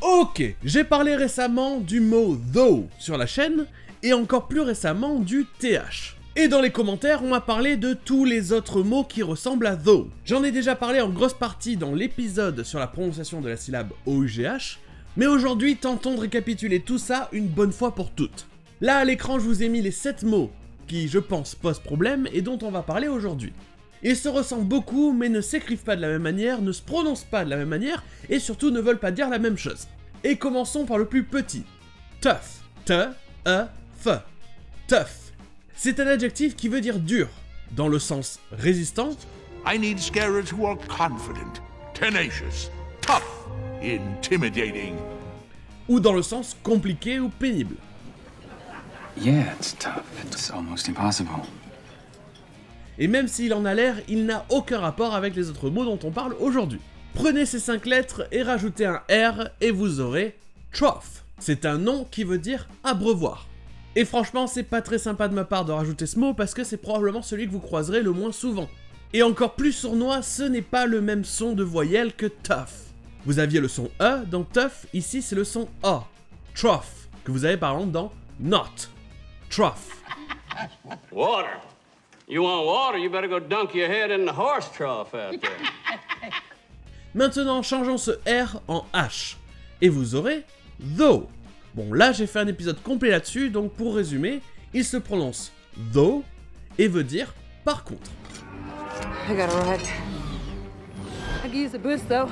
Ok, j'ai parlé récemment du mot though sur la chaîne, et encore plus récemment du th. Et dans les commentaires, on m'a parlé de tous les autres mots qui ressemblent à though. J'en ai déjà parlé en grosse partie dans l'épisode sur la prononciation de la syllabe OUGH, mais aujourd'hui, tentons de récapituler tout ça une bonne fois pour toutes. Là, à l'écran, je vous ai mis les 7 mots qui, je pense, posent problème et dont on va parler aujourd'hui. Ils se ressemblent beaucoup, mais ne s'écrivent pas de la même manière, ne se prononcent pas de la même manière, et surtout ne veulent pas dire la même chose. Et commençons par le plus petit. Tough. T-E-F. Tough. C'est un adjectif qui veut dire dur, dans le sens résistant. I need scarers who are confident, tenacious, tough, intimidating. Ou dans le sens compliqué ou pénible. Yeah, it's tough. It's almost impossible. Et même s'il en a l'air, il n'a aucun rapport avec les autres mots dont on parle aujourd'hui. Prenez ces 5 lettres et rajoutez un R et vous aurez trough. C'est un nom qui veut dire abreuvoir. Et franchement, c'est pas très sympa de ma part de rajouter ce mot parce que c'est probablement celui que vous croiserez le moins souvent. Et encore plus sournois, ce n'est pas le même son de voyelle que tough. Vous aviez le son E dans tough, ici c'est le son A. Trough, que vous avez par exemple dans not. Trough. Water. You want water, you better go dunk your head in the horse trough out there. Maintenant, changeons ce R en H. Et vous aurez though. Bon, là, j'ai fait un épisode complet là-dessus, donc pour résumer, il se prononce though et veut dire par contre. I gotta ride. I could use a boost though.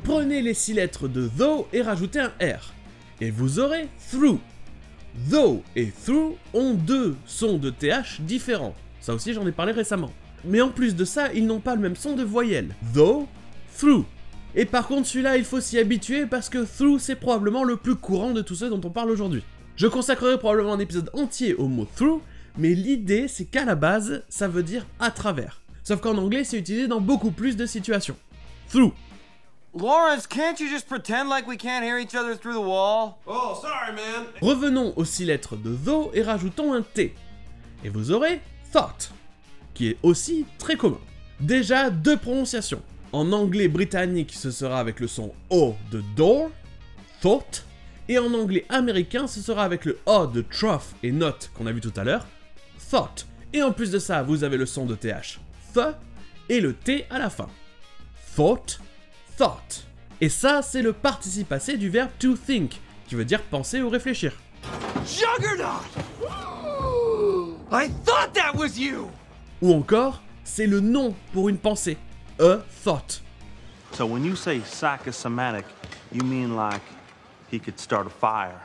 Prenez les 6 lettres de though et rajoutez un R. Et vous aurez through. Though et through ont 2 sons de TH différents. Ça aussi, j'en ai parlé récemment. Mais en plus de ça, ils n'ont pas le même son de voyelle. Though, through. Et par contre, celui-là, il faut s'y habituer parce que through, c'est probablement le plus courant de tous ceux dont on parle aujourd'hui. Je consacrerai probablement un épisode entier au mot through, mais l'idée, c'est qu'à la base, ça veut dire à travers. Sauf qu'en anglais, c'est utilisé dans beaucoup plus de situations. Through. Lawrence, can't you just pretend like we can't hear each other through the wall? Oh, sorry, man. Revenons aux 6 lettres de though et rajoutons un T. Et vous aurez thought, qui est aussi très commun. Déjà, 2 prononciations. En anglais britannique, ce sera avec le son O de door, thought, et en anglais américain, ce sera avec le O de trough et not qu'on a vu tout à l'heure, thought. Et en plus de ça, vous avez le son de TH, th, et le T à la fin. Thought, thought. Et ça, c'est le participe passé du verbe to think, qui veut dire penser ou réfléchir. Juggernaut! I thought that was you! Ou encore, c'est le nom pour une pensée, a thought. So when you say psychosomatic, you mean like he could start a fire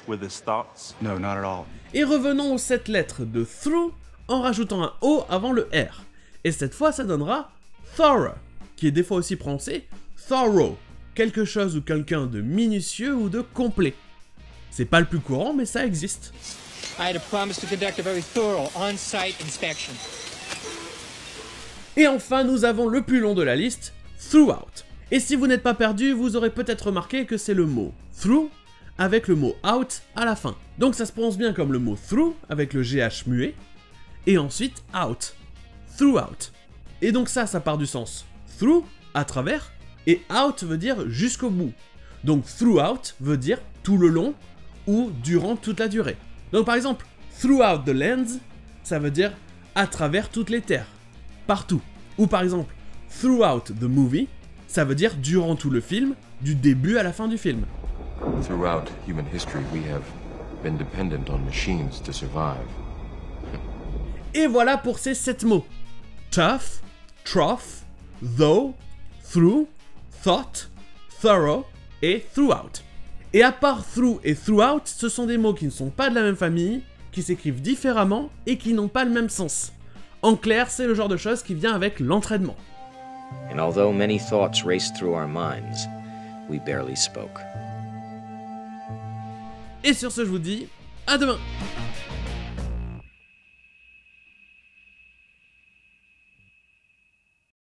with his thoughts? No, not at all. Et revenons aux 7 lettres de through en rajoutant un O avant le R. Et cette fois, ça donnera thorough, qui est des fois aussi prononcé thorough, quelque chose ou quelqu'un de minutieux ou de complet. C'est pas le plus courant, mais ça existe. I had promised to conduct a very thorough on-site inspection. Et enfin, nous avons le plus long de la liste, throughout. Et si vous n'êtes pas perdu, vous aurez peut-être remarqué que c'est le mot through avec le mot out à la fin. Donc ça se prononce bien comme le mot through avec le GH muet, et ensuite out, throughout. Et donc ça part du sens through, à travers, et out veut dire jusqu'au bout. Donc throughout veut dire tout le long ou durant toute la durée. Donc par exemple, throughout the lands, ça veut dire à travers toutes les terres, partout. Ou par exemple, throughout the movie, ça veut dire durant tout le film, du début à la fin du film. Throughout human history, we have been dependent on machines to survive. Et voilà pour ces 7 mots. Tough, trough, though, through, thought, thorough et throughout. Et à part through et throughout, ce sont des mots qui ne sont pas de la même famille, qui s'écrivent différemment et qui n'ont pas le même sens. En clair, c'est le genre de choses qui vient avec l'entraînement. And although many thoughts raced through our minds, we barely spoke. Et sur ce, je vous dis à demain.